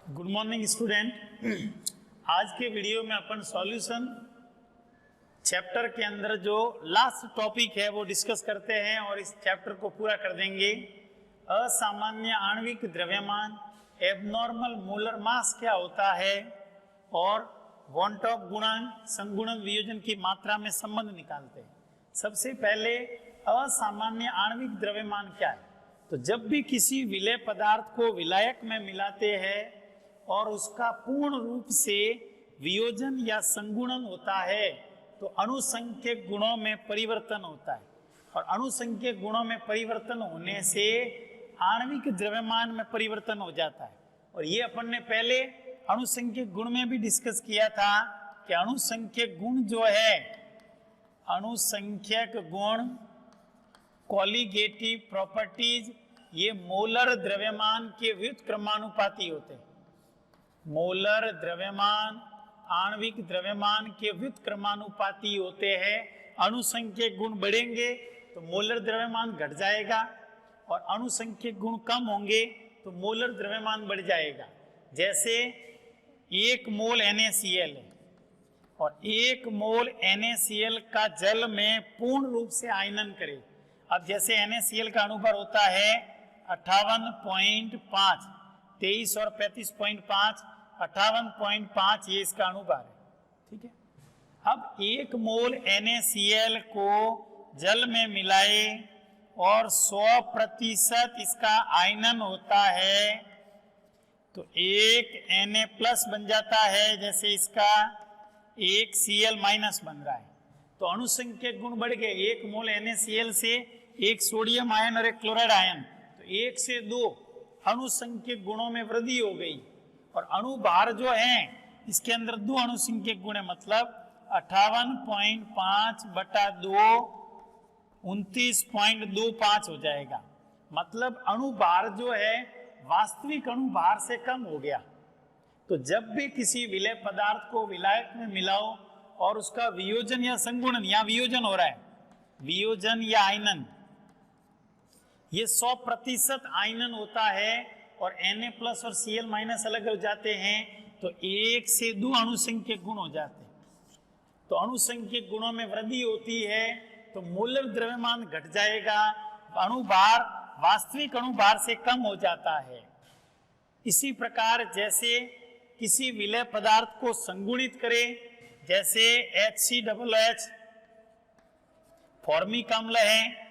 Good morning student. आज के video में अपन सॉल्यूशन चैप्टर के अंदर जो लास्ट टॉपिक है वो डिस्कस करते हैं और इस चैप्टर को पूरा कर देंगे। असामान्य आणविक द्रव्यमान, एबनॉर्मल मोलर मास क्या होता है और वॉन टॉप गुणांक, संगुणन वियोजन की मात्रा में संबंध निकालते हैं। सबसे पहले असामान्य आणविक द्रव्यमान क्या है? तो जब भी किसी विलेय पदार्थ को विलायक में मिलाते हैं और उसका पूर्ण रूप से वियोजन या संगुणन होता है तो अणुसंख्यक गुणों में परिवर्तन होता है, और अणुसंख्यक गुणों में परिवर्तन होने से आणविक द्रव्यमान में परिवर्तन हो जाता है। और ये अपन ने पहले अणुसंख्यक गुण में भी डिस्कस किया था कि अणुसंख्यक गुण जो है, अणुसंख्यक गुण कॉलिगेटिव प्रॉपर्टीज, ये मोलर द्रव्यमान के व्युत्क्रमानुपाती होते हैं। मोलर द्रव्यमान आणविक द्रव्यमान के व्युत्क्रमानुपाती होते हैं। अणुसंख्यक गुण बढ़ेंगे तो मोलर द्रव्यमान घट जाएगा, और अणुसंख्यक गुण कम होंगे तो मोलर द्रव्यमान बढ़ जाएगा। जैसे 1 मोल NaCl है और 1 मोल NaCl का जल में पूर्ण रूप से आयनन करे। अब जैसे NaCl का अनुपात होता है 58.5, 23 और 35.5, 58.5 ये इसका अनुपात है। ठीक है। अब 1 मोल NaCl को जल में मिलाए और 100% इसका आयनन होता है तो 1 Na प्लस बन जाता है। जैसे इसका 1 Cl माइनस बन रहा है तो अणुसंख्यक गुण बढ़ गए। 1 मोल NaCl से 1 सोडियम आयन और 1 क्लोराइड आयन, तो 1 से 2 अणुसंख्यक गुणों में वृद्धि हो गई। और अणुभार जो है इसके अंदर 2 अणुसंख्यक गुण है, मतलब 58.5 बटा 2 29.25 हो जाएगा। मतलब अणुभार जो है वास्तविक अणुभार से कम हो गया। तो जब भी किसी विलेय पदार्थ को विलायक में मिलाओ और उसका वियोजन या संगुणन, या वियोजन हो रहा है, वियोजन या आयनन, ये 100% आयनन होता है और Na प्लस और Cl माइनस अलग हो जाते हैं तो 1 से 2 अणुसंख्यक गुण हो जाते हैं। तो अणुसंख्यक गुणों में वृद्धि होती है तो मोलर द्रव्यमान घट जाएगा, अणुभार वास्तविक अणुभार से कम हो जाता है। इसी प्रकार जैसे किसी विलेय पदार्थ को संगुणित करें, जैसे HCHH फॉर्मिक अम्ल है,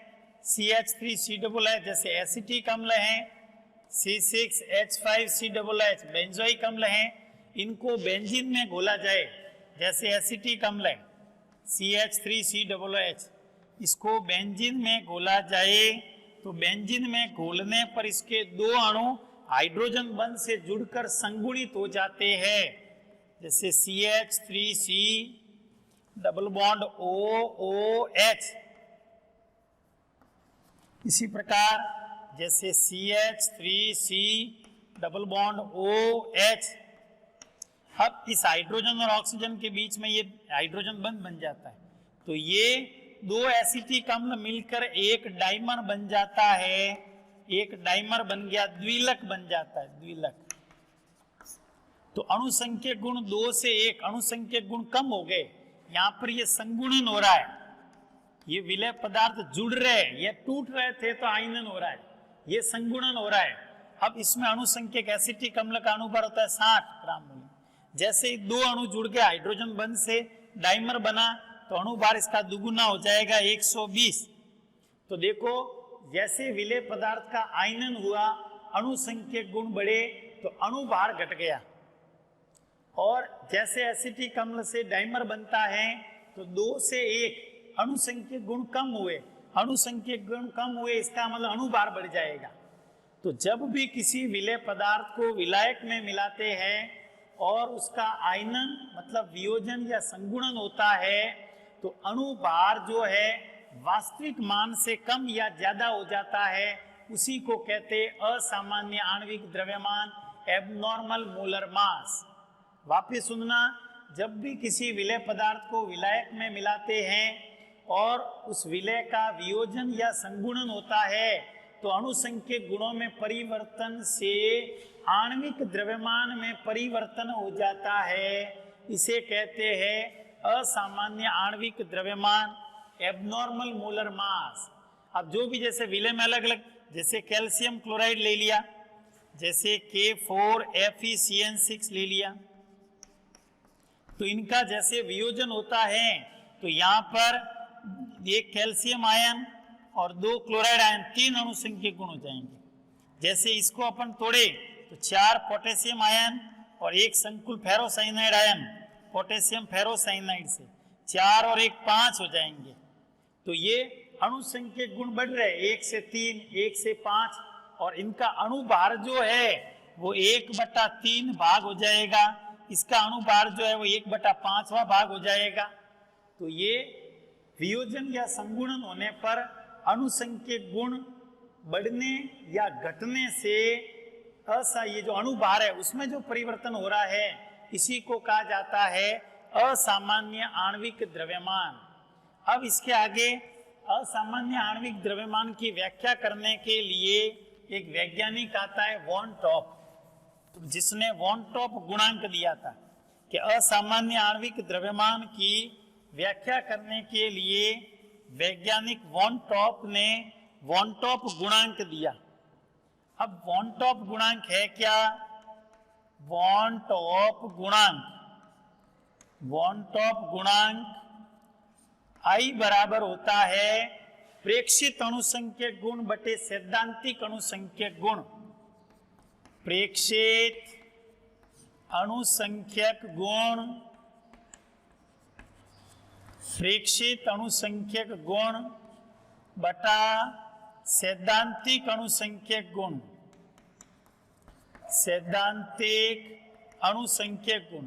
CH3CH जैसे एसिटिक अम्ल है, C6H5CH बेंजोइक अम्ल है। इनको बेंजीन में घोला जाए, जैसे एसिटिक अम्ल है CH3CH, इसको बेंजीन में घोला जाए तो बेंजीन में घोलने पर इसके 2 अणु हाइड्रोजन बंध से जुड़कर संगुणित हो जाते हैं, जैसे CH3C डबल बॉन्ड OOH। इसी प्रकार जैसे CH3C डबल बॉन्ड OH। अब इस हाइड्रोजन और ऑक्सीजन के बीच में ये हाइड्रोजन बंध बन जाता है तो ये 2 एसिटिक अम्ल मिलकर एक डाइमर बन जाता है। एक डाइमर बन गया, द्विलक बन जाता है, द्विलक। तो अणुसंख्यक गुण 2 से 1, अणुसंख्यक गुण कम हो गए। यहाँ पर ये संगुणन हो रहा है, ये विलेय पदार्थ जुड़ रहे, ये टूट रहे थे तो आयनन हो रहा है, ये संगुणन हो रहा है। अब इसमें अणुसंख्यक एसिटिक अम्ल का अनुपात होता है 60 ग्राम मोल। जैसे ही 2 अणु जुड़ के हाइड्रोजन बंध से डाइमर बना तो अणुभार इसका दुगुना हो जाएगा 120। तो देखो जैसे विलेय पदार्थ का आयनन हुआ, अणुसंख्यक गुण बढ़े तो अणुभार घट गया। और जैसे एसिटिक अम्ल से डाइमर बनता है तो 2 से 1 अणुसंख्यक गुण कम हुए, अणुसंख्यक गुण कम हुए इसका मतलब अणुभार बढ़ जाएगा। तो जब भी किसी विलेय पदार्थ को विलायक में मिलाते हैं और उसका आयनन मतलब वियोजन या संगुणन होता है तो अणुभार जो है वास्तविक मान से कम या ज्यादा हो जाता है। उसी को कहते असामान्य आणविक द्रव्यमान, एबनॉर्मल मोलर मास। वापिस सुनना, जब भी किसी विलेय पदार्थ को विलायक में मिलाते हैं और उस विलेय का वियोजन या संगुणन होता है तो अणुसंख्यक गुणों में परिवर्तन से आणविक द्रव्यमान में परिवर्तन हो जाता है, इसे कहते हैं असामान्य आणविक द्रव्यमान, एबनॉर्मल मोलर मास। अब जो भी जैसे विलय में अलग अलग, जैसे कैल्शियम क्लोराइड ले लिया, जैसे K4FeCN6 ले लिया, तो इनका जैसे वियोजन होता है तो यहाँ पर एक कैल्शियम आयन और 2 क्लोराइड आयन, 3 अणुसंख्यक गुण हो जाएंगे। जैसे इसको अपन तोड़े तो 4 पोटेशियम आयन और 1 संकुल फेरोसाइनाइड आयन, पोटेशियम फेरोसाइनाइड से 4 और 1 5 हो जाएंगे। तो ये अणुसंख्यक गुण बढ़ रहे, 1 से 3, 1 से 5, और इनका अणुभार जो है वो 1/3 भाग हो जाएगा, इसका अणुभार जो है वो 1/5वां भाग हो जाएगा। तो ये वियोजन या संगुणन होने पर अणुसंख्यक गुण बढ़ने या घटने से ये जो अणुभार है उसमें जो परिवर्तन हो रहा है, इसी को कहा जाता है असामान्य आणविक द्रव्यमान। अब इसके आगे असामान्य आणविक द्रव्यमान की व्याख्या करने के लिए एक वैज्ञानिक आता है वॉन टॉप, जिसने वॉन टॉप गुणांक दिया था कि असामान्य आणविक द्रव्यमान की व्याख्या करने के लिए वैज्ञानिक वॉन टॉप ने वॉन टॉप गुणांक दिया। अब वॉन टॉप गुणांक है क्या? वॉन टॉप गुणांक, वॉन टॉप गुणांक I बराबर होता है प्रेक्षित अणुसंख्यक गुण बटे सैद्धांतिक अणुसंख्यक गुण। प्रेक्षित अणुसंख्यक गुण, प्रेक्षित अणुसंख्यक गुण बटा सैद्धांतिक अणुसंख्यक गुण, सैद्धांतिक अणुसंख्यक गुण।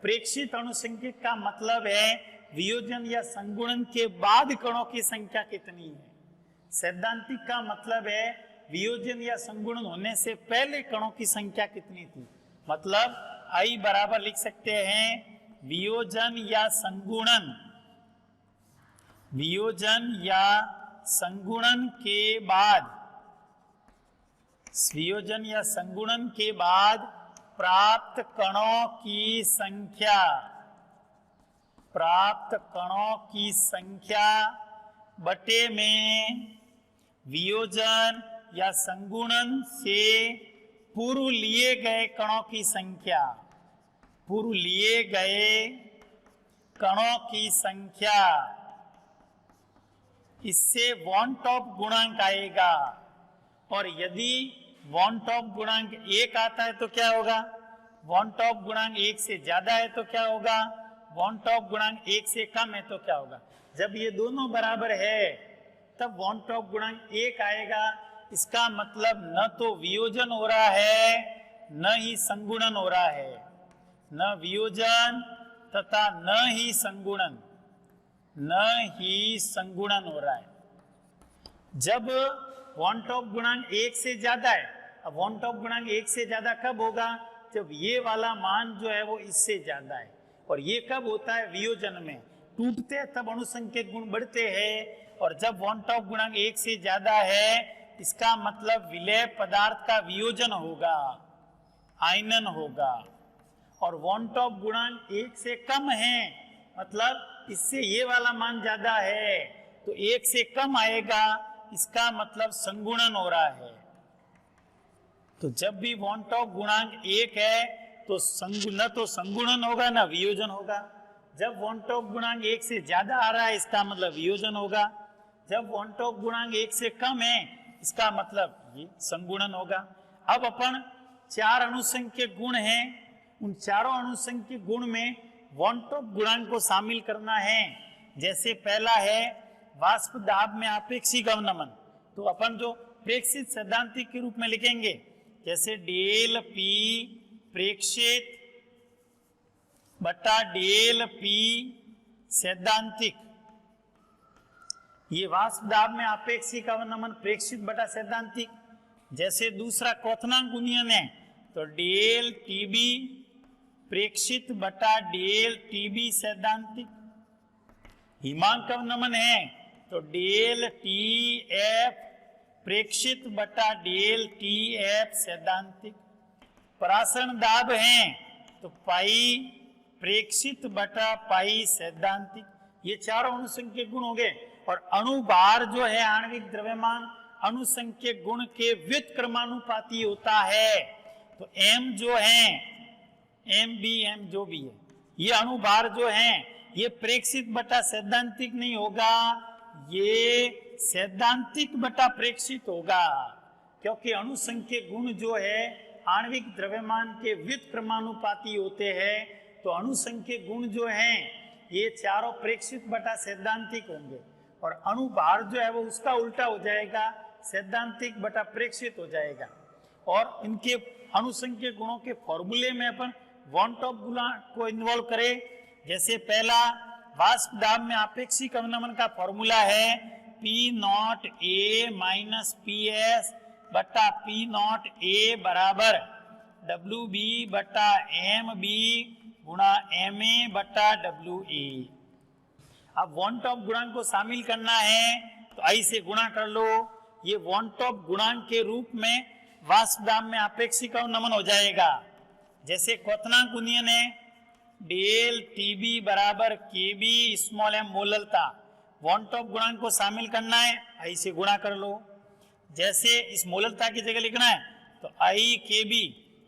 प्रेक्षित अणुसंख्यक का मतलब है वियोजन या संगुणन के बाद कणों की संख्या कितनी है। सैद्धांतिक का मतलब है वियोजन या संगुणन होने से पहले कणों की संख्या कितनी थी। मतलब I बराबर लिख सकते हैं वियोजन या संगुणन, वियोजन या संगुणन के बाद, वियोजन या संगुणन के बाद प्राप्त कणों की संख्या, प्राप्त कणों की संख्या बटे में वियोजन या संगुणन से पूर्व लिए गए कणों की संख्या, पूर्व लिए गए कणों की संख्या, इससे वॉन टॉप गुणांक आएगा। और यदि वॉन टॉप गुणांक 1 आता है तो क्या होगा? वॉन टॉप गुणांक 1 से ज्यादा है तो क्या होगा? वॉन टॉप गुणांक 1 से कम है तो क्या होगा? जब ये दोनों बराबर है तब वॉन टॉप गुणांक 1 आएगा। इसका मतलब न तो वियोजन हो रहा है न ही संगुणन हो रहा है, न वियोजन तथा न ही संगुणन, न ही संगुणन हो रहा है। जब वॉन टॉप गुणांक 1 से ज्यादा है, अब वॉन टॉप गुणांक 1 से ज्यादा कब होगा? जब ये वाला मान जो है वो इससे ज्यादा है। और ये कब होता है? वियोजन में टूटते हैं तब अणुसंख्यक गुण बढ़ते हैं। और जब वॉन टॉप गुणांक 1 से ज्यादा है, इसका मतलब विलय पदार्थ का वियोजन होगा, आयनन होगा। और वॉन टॉप गुणांक 1 से कम है, मतलब इससे ये वाला मान ज्यादा है तो 1 से कम आएगा, इसका मतलब संगुणन हो रहा है। तो जब भी वॉन टॉप गुणांक 1 है तो न तो संगुणन होगा न वियोजन होगा। जब वॉन टॉप गुणांक 1 से ज्यादा आ रहा है, इसका मतलब वियोजन होगा। जब वॉन टॉप गुणांक 1 से कम है, इसका मतलब ये संगुणन होगा। अब अपन 4 अणुसंख्यक गुण हैं, उन चारों अणुसंख्यक गुण में वॉन टॉप गुणांक को शामिल करना है। जैसे पहला है वाष्प दाब में आपेक्षिक अवनमन, तो अपन जो प्रेक्षित सैद्धांतिक के रूप में लिखेंगे, जैसे डेल पी प्रेक्षित बटा डेल पी सैद्धांतिक, ये वाष्प दाब में आपेक्षिक अवनमन प्रेक्षित बटा सैद्धांतिक। जैसे दूसरा क्वथनांक गुणियन है, तो डेल टीबी प्रेक्षित बटा डेल टीबी सैद्धांतिक। हिमांक अवनमन है तो डेल टी एफ प्रेक्षित बटा डेल टी एफ सैद्धांतिक। परासरण दाब हैं तो पाई प्रेक्षित बटा पाई सैद्धांतिक, ये चारों अनुसंख्यक गुण हो गए। और अणुभार जो है आणविक द्रव्यमान अनुसंख्यक गुण के व्युत्क्रमानुपाती होता है। तो m जो है m जो भी है, ये अणुभार जो है ये प्रेक्षित बटा सैद्धांतिक नहीं होगा, ये सैद्धांतिक बटा प्रेक्षित होगा, क्योंकि अणुसंख्यक गुण जो है आणविक द्रव्यमान के व्युत्क्रमानुपाती होते हैं। तो अणुसंख्यक गुण जो हैं ये चारों प्रेक्षित बटा सैद्धांतिक होंगे, और अणुभार जो है वो उसका उल्टा हो जाएगा, सैद्धांतिक बटा प्रेक्षित हो जाएगा। और इनके अणुसंख्यक गुणों के फॉर्मूले में अपन वन टॉप गुणांक को इन्वॉल्व करें। जैसे पहला वाष्प दाब में आपेक्षिक अवनमन का फॉर्मूला है P not A minus PS बटा P नॉट A बराबर WB बटा MB गुणा MA बटा WA। अब वन टॉप गुणांक को शामिल करना है तो आई से गुणा कर लो, ये वन टॉप गुणांक के रूप में वाष्प दाब में आपेक्षिक अवनमन हो जाएगा। जैसे क्वथनांक गुणन है डेल TB बराबर KB स्मॉल m मोललता, वन टॉप गुणांक को शामिल करना है, आई से गुणा कर लो। जैसे इस मोललता की जगह लिखना है तो I KB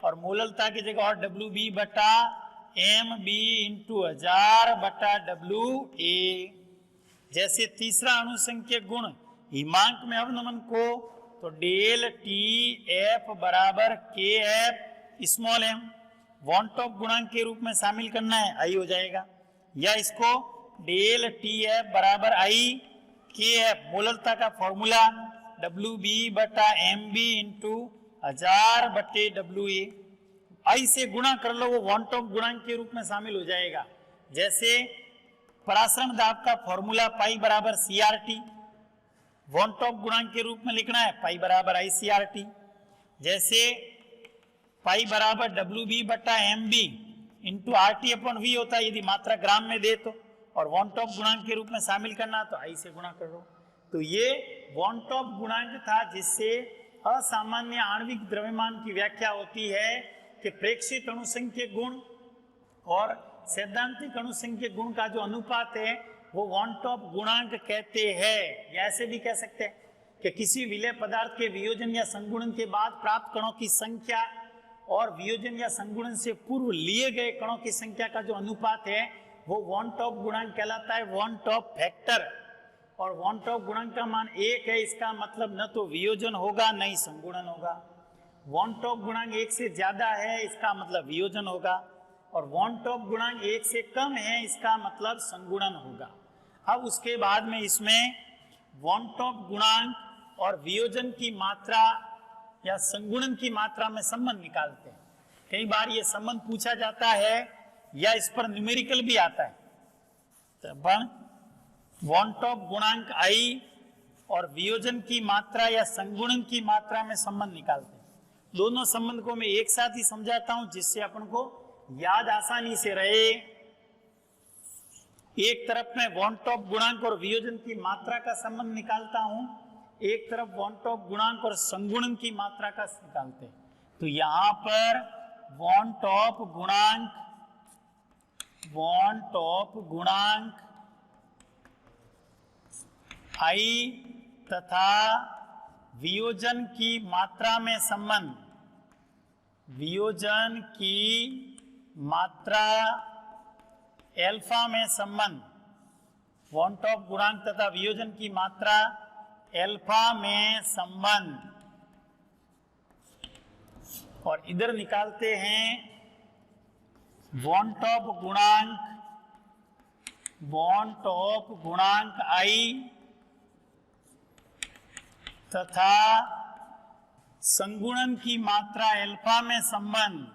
और मोललता की जगह और WB बटा MB इंटू 1000 बटा WA। जैसे तीसरा अनुसंख्यक गुण हिमांक में अवनमन को तो डेल TF बराबर KF small m one Hoff गुणांक के रूप में शामिल करना है, आई हो जाएगा। या इसको डेल TF बराबर I KF मोललता का फॉर्मूला WB बटा MB इंटू 1000 बटे WA, आई से गुणा कर लो, वो वन टॉप गुणांक के रूप में शामिल हो जाएगा। जैसे परासरण दाब का फॉर्मूला पाई बराबर CRT, वन टॉप गुणांक के रूप में लिखना है पाई बराबर ICRT। जैसे पाई बराबर WB बटा MB into RT upon V होता है यदि मात्रा ग्राम में दे तो, और वन टॉप गुणांक के रूप में शामिल करना तो आई से गुणा कर लो। तो ये वन टॉप गुणांक था जिससे असामान्य आणविक द्रव्यमान की व्याख्या होती है कि प्रेक्षित अणुसंख्यक गुण और सैद्धांतिक अणुसंख्यक गुण का जो अनुपात है वो वन टॉप गुणांक कहते हैं। या ऐसे भी कह सकते हैं कि किसी विलेय पदार्थ के वियोजन या संगुणन के बाद प्राप्त कणों की संख्या और वियोजन या संगुणन से पूर्व लिए गए कणों की संख्या का जो अनुपात है वो वन टॉप गुणांक कहलाता है, वन टॉप फैक्टर। और वन टॉप गुणांक का मान 1 है, इसका मतलब न तो वियोजन होगा न ही संगुणन होगा। वन टॉप गुणांक 1 से ज्यादा है, इसका मतलब वियोजन होगा, और वन टॉप गुणांक 1 से कम है, इसका मतलब संगुणन होगा। अब उसके बाद में इसमें वन टॉप गुणांक और वियोजन की मात्रा या संगुणन की मात्रा में संबंध निकालते हैं। कई बार ये संबंध पूछा जाता है या इस पर न्यूमेरिकल भी आता है। तो वन टॉप गुणांक I और वियोजन की मात्रा या संगुणन की मात्रा में संबंध निकालते हैं। दोनों संबंध को मैं एक साथ ही समझाता हूं जिससे अपन को याद आसानी से रहे। एक तरफ मैं वन टॉप गुणांक और वियोजन की मात्रा का संबंध निकालता हूं, एक तरफ वन टॉप गुणांक और संगुणन की मात्रा का निकालते हैं। तो यहां पर वन टॉप गुणांक I तथा वियोजन की मात्रा में संबंध, वियोजन की मात्रा एल्फा में संबंध, वन टॉप गुणांक तथा वियोजन की मात्रा एल्फा में संबंध, और इधर निकालते हैं वन टॉप गुणांक I तथा संगुणन की मात्रा एल्फा में संबंध,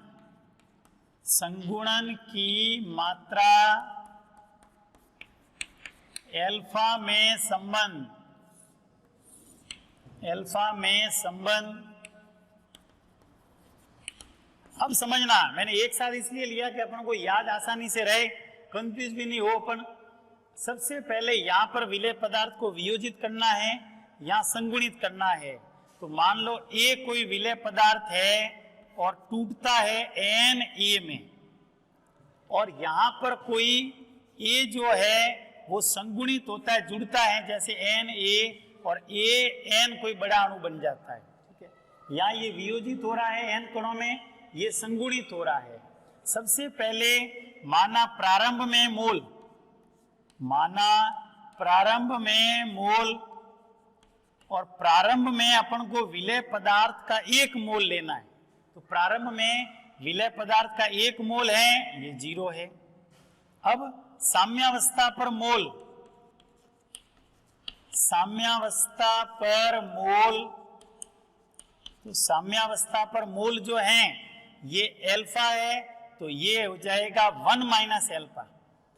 संगुणन की मात्रा एल्फा में संबंध, एल्फा में संबंध। अब समझना, मैंने एक साथ इसलिए लिया कि अपन को याद आसानी से रहे, कंफ्यूज भी नहीं हो अपन। सबसे पहले यहां पर विलेय पदार्थ को वियोजित करना है या संगुणित करना है। तो मान लो A कोई विलेय पदार्थ है और टूटता है एन ए में, और यहां पर कोई ए जो है वो संगुणित होता है, जुड़ता है, जैसे एन ए और ए एन कोई बड़ा अणु बन जाता है, ठीक है। यहाँ ये वियोजित हो रहा है एन कणों में, ये संगुणित हो रहा है। सबसे पहले माना प्रारंभ में मोल, माना प्रारंभ में मोल, और प्रारंभ में अपन को विलय पदार्थ का 1 मोल लेना है। तो प्रारंभ में विलय पदार्थ का 1 मोल है, ये 0 है। अब साम्यावस्था पर मोल, साम्यावस्था पर मोल, तो साम्यावस्था पर मोल जो है ये एल्फा है, तो ये हो जाएगा 1 माइनस एल्फा,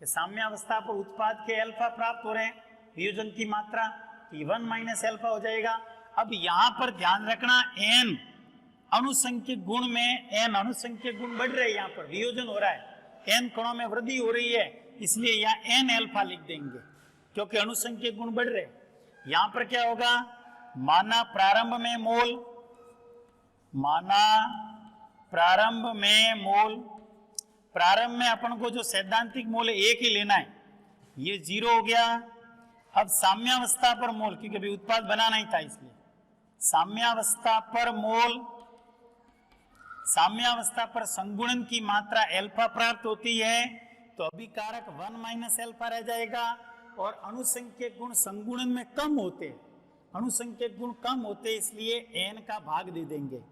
कि साम्यावस्था पर उत्पाद के एल्फा प्राप्त हो रहे हैं, वियोजन की मात्रा, तो ये 1 माइनस एल्फा हो जाएगा। अब यहां पर ध्यान रखना, एन अनुसंख्यक गुण में एन अनुसंख्यक गुण बढ़ रहे हैं, यहां पर वियोजन हो रहा है, एन कणों में वृद्धि हो रही है, इसलिए यहां एन एल्फा लिख देंगे क्योंकि अनुसंख्यक गुण बढ़ रहे हैं। यहां पर क्या होगा, माना प्रारंभ में मोल, माना प्रारंभ में मोल, प्रारंभ में अपन को जो सैद्धांतिक मोल है 1 ही लेना है, ये 0 हो गया। अब साम्यावस्था पर मोल, क्योंकि अभी उत्पाद बना नहीं था इसलिए, साम्यावस्था पर मोल, साम्यावस्था पर संगुणन की मात्रा एल्फा प्राप्त होती है, तो अभिकारक 1 माइनस एल्फा रह जाएगा, और अनुसंख्यक गुण संगुणन में कम होते, अनुसंख्यक गुण कम होते इसलिए एन का भाग दे देंगे।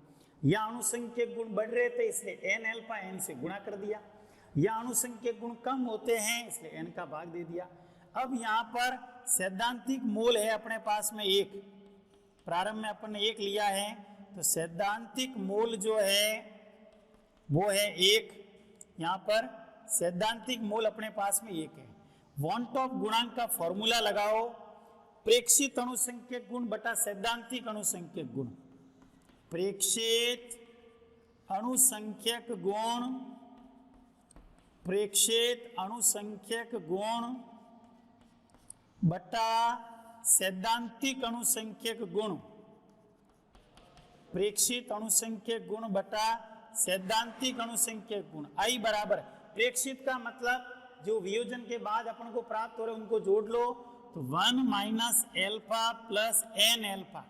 या अनुसंख्यक गुण बढ़ रहे थे इसलिए एन एल्फा एन से गुणा कर दिया, या अनुसंख्यक गुण कम होते हैं इसलिए एन का भाग दे दिया। अब यहाँ पर सैद्धांतिक मोल है अपने पास में 1, प्रारंभ में अपन ने 1 लिया है, तो सैद्धांतिक मोल जो है वो है 1, यहाँ पर सैद्धांतिक मोल अपने पास में 1 है। वॉन्ट ऑफ गुणांक का फॉर्मूला लगाओ, प्रेक्षित अनुसंख्यक गुण बटा सैद्धांतिक अनुसंख्यक गुण, प्रेक्षित अनुसंख्यक गुण, प्रेक्षित अनुसंख्यक गुण बटा सैद्धांतिक अनुसंख्यक गुण, प्रेक्षित अनुसंख्यक गुण बटा सैद्धांतिक अनुसंख्यक गुण। आई बराबर, प्रेक्षित का मतलब जो वियोजन के बाद अपन को प्राप्त हो रहे उनको जोड़ लो, तो 1 minus alpha plus N alpha,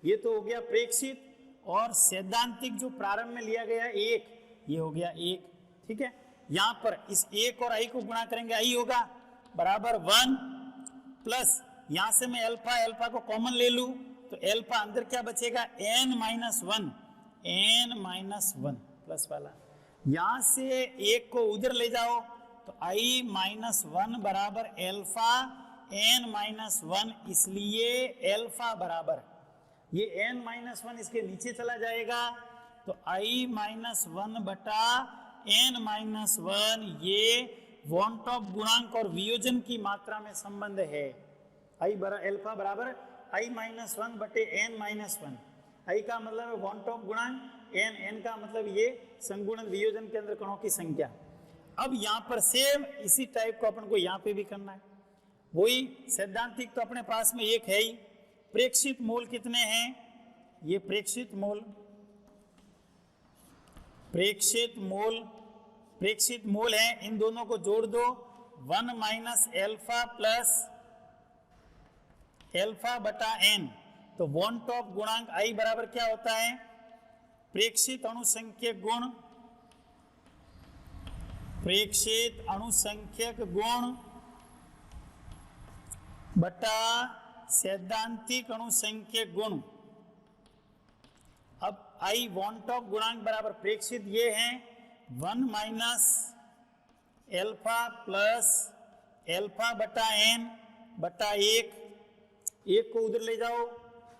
ये तो हो गया प्रेक्षित, और सैद्धांतिक जो प्रारंभ में लिया गया 1, ये हो गया 1, ठीक है। यहां पर इस 1 और आई को गुणा करेंगे, आई होगा बराबर 1 प्लस, यहां से मैं एल्फा एल्फा को कॉमन ले लूं, तो एल्फा अंदर क्या बचेगा, N minus 1, N minus 1 plus वाला, यहां से 1 को उधर ले जाओ, तो आई माइनस 1 बराबर एल्फा एन माइनस 1, इसलिए एल्फा बराबर, ये एन माइनस 1 इसके नीचे चला जाएगा, तो आई माइनस 1 बटा एन माइनस 1, ये वॉन्ट ऑफ गुणांक और वियोजन की मात्रा में संबंध है। आई एल्फा बराबर आई माइनस 1 बटे एन माइनस 1, आई का मतलब है वॉन्ट ऑफ गुणांक, एन एन का मतलब ये संगुणन वियोजन के अंदर कणों की संख्या। अब यहाँ पर सेम इसी टाइप को अपन को यहाँ पे भी करना है, वही सैद्धांतिक तो अपने पास में 1 है ही, प्रेक्षित मोल कितने हैं, ये प्रेक्षित मोल, प्रेक्षित मोल, प्रेक्षित मोल है, इन दोनों को जोड़ दो, 1 माइनस एल्फा प्लस एल्फा बटा एन, तो वॉन्ट ऑफ गुणांक आई बराबर क्या होता है, प्रेक्षित अनुसंख्यक गुण, प्रेक्षित अनुसंख्यक गुण बटा सैद्धांतिक अनुसंख्यक गुण। अब आई वॉन्ट ऑफ गुणांक बराबर प्रेक्षित ये है 1 माइनस एल्फा प्लस एल्फा बटा एन बटा 1 को उधर ले जाओ,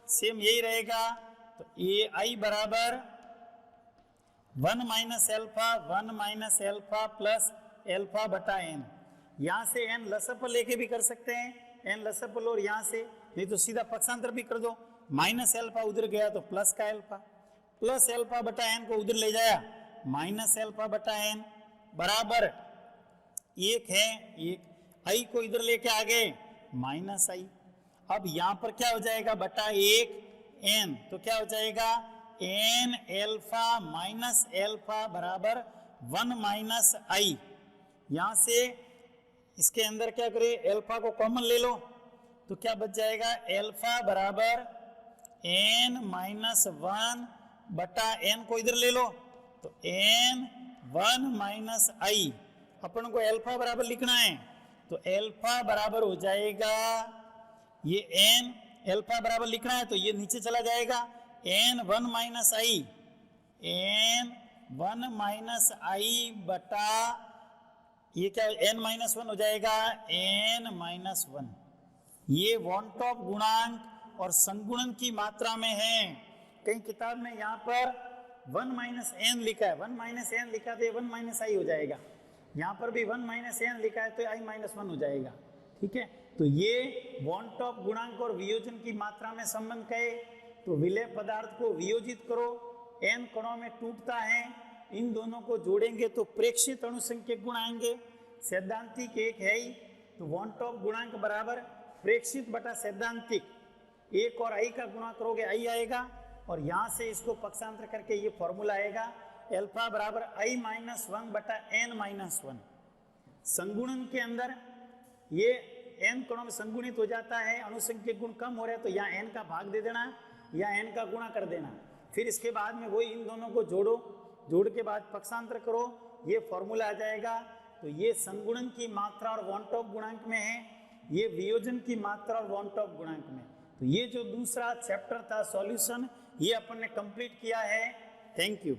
सेम यही रहेगा, तो ये आई बराबर 1 माइनस एल्फा प्लस एल्फा बटा एन, यहां से एन लसअप लेके भी कर सकते हैं, एन लसअप लो, और यहां से नहीं तो सीधा पक्षांतर भी कर दो, माइनस एल्फा उधर गया तो प्लस का एल्फा, प्लस एल्फा बटा एन को उधर ले जाया, माइनस एल्फा बटा एन बराबर 1 है, 1 आई को इधर लेके आ गए माइनस आई। अब यहां पर क्या हो जाएगा, बटा 1 एन, तो क्या हो जाएगा एन एल्फा माइनस एल्फा बराबर 1 माइनस आई। यहां से इसके अंदर क्या करें, एल्फा को कॉमन ले लो तो क्या बच जाएगा, एल्फा बराबर एन माइनस 1 बटा एन को इधर ले लो तो एन 1 माइनस आई। अपन को एल्फा बराबर लिखना है तो एल्फा बराबर हो जाएगा, ये एन एल्फा बराबर लिखना है तो ये नीचे चला जाएगा, एन 1 माइनस आई, एन 1 माइनस आई बटा ये क्या, एन माइनस 1 हो जाएगा, एन माइनस 1। ये वन टॉप गुणांक और संगुणन की मात्रा में है। कई किताब में यहाँ पर 1 माइनस एन लिखा है, 1 माइनस एन लिखा तो ये 1 माइनस आई हो जाएगा, यहाँ पर भी 1 माइनस एन लिखा है तो आई माइनस 1 हो जाएगा। ठीक है, तो ये वन टॉप गुणांक और वियोजन की मात्रा में संबंध कहे तो विलेय पदार्थ को वियोजित करो, एन कणों में टूटता है, इन दोनों को जोड़ेंगे तो प्रेक्षित अणुसंख्यक गुण आएंगे। सैद्धांतिक एक है ही तो वन टॉप गुणांक बराबर प्रेक्षित बटा सैद्धांतिक, एक और आई का गुणा करोगे आई आएगा और यहाँ से इसको पक्षांतर करके ये फॉर्मूला आएगा, एल्फा बराबर आई माइनस 1 बटा एन माइनस 1। संगुणन के अंदर ये एन कणों में संगुणित हो जाता है, अणुसंख्यक गुण कम हो रहा है तो यहाँ एन का भाग दे देना या एन का गुणा कर देना, फिर इसके बाद में वही इन दोनों को जोड़ो, जोड़ के बाद पक्षांतर करो, ये फॉर्मूला आ जाएगा। तो ये संगुणन की मात्रा और वन टॉप गुणांक में है, ये वियोजन की मात्रा और वन टॉप गुणांक में। तो ये जो दूसरा चैप्टर था सॉल्यूशन, ये अपन ने कंप्लीट किया है। Thank you.